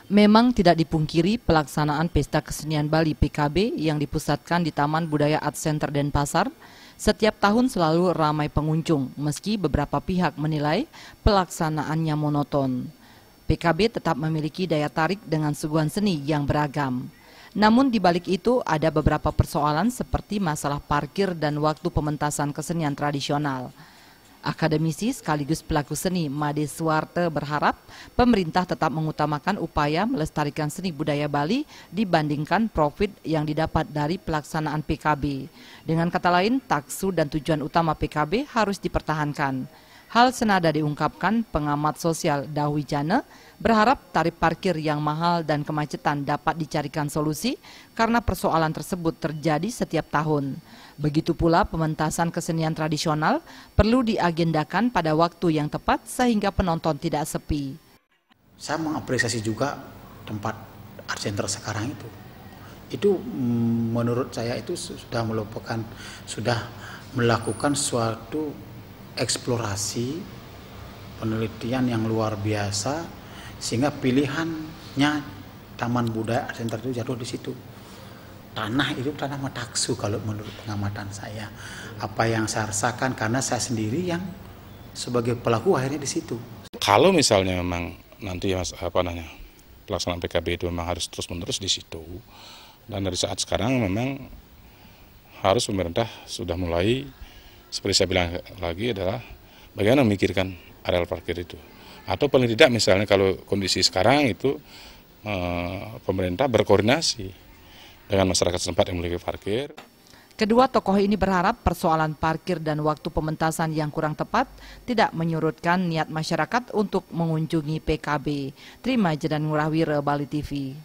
Memang tidak dipungkiri pelaksanaan Pesta Kesenian Bali PKB yang dipusatkan di Taman Budaya Art Center Denpasar setiap tahun selalu ramai pengunjung meski beberapa pihak menilai pelaksanaannya monoton. PKB tetap memiliki daya tarik dengan suguhan seni yang beragam. Namun di balik itu ada beberapa persoalan seperti masalah parkir dan waktu pementasan kesenian tradisional. Akademisi sekaligus pelaku seni Made Suwarte berharap pemerintah tetap mengutamakan upaya melestarikan seni budaya Bali dibandingkan profit yang didapat dari pelaksanaan PKB. Dengan kata lain, taksu dan tujuan utama PKB harus dipertahankan. Hal senada diungkapkan pengamat sosial Dawijana berharap tarif parkir yang mahal dan kemacetan dapat dicarikan solusi karena persoalan tersebut terjadi setiap tahun. Begitu pula pementasan kesenian tradisional perlu diagendakan pada waktu yang tepat sehingga penonton tidak sepi. Saya mengapresiasi juga tempat art center sekarang itu. Itu menurut saya itu sudah melakukan suatu eksplorasi penelitian yang luar biasa sehingga pilihannya Taman Budaya Art Center itu jatuh di situ. Tanah itu tanah mataksu kalau menurut pengamatan saya. Apa yang saya rasakan karena saya sendiri yang sebagai pelaku akhirnya di situ. Kalau misalnya memang nanti pelaksanaan PKB itu memang harus terus-menerus di situ. Dan dari saat sekarang memang harus pemerintah sudah mulai, seperti saya bilang lagi adalah bagaimana memikirkan areal parkir itu. Atau paling tidak misalnya kalau kondisi sekarang itu pemerintah berkoordinasi dengan masyarakat setempat yang memiliki parkir. Kedua tokoh ini berharap persoalan parkir dan waktu pementasan yang kurang tepat tidak menyurutkan niat masyarakat untuk mengunjungi PKB. Terima Jedan Ngurahwira, Bali TV.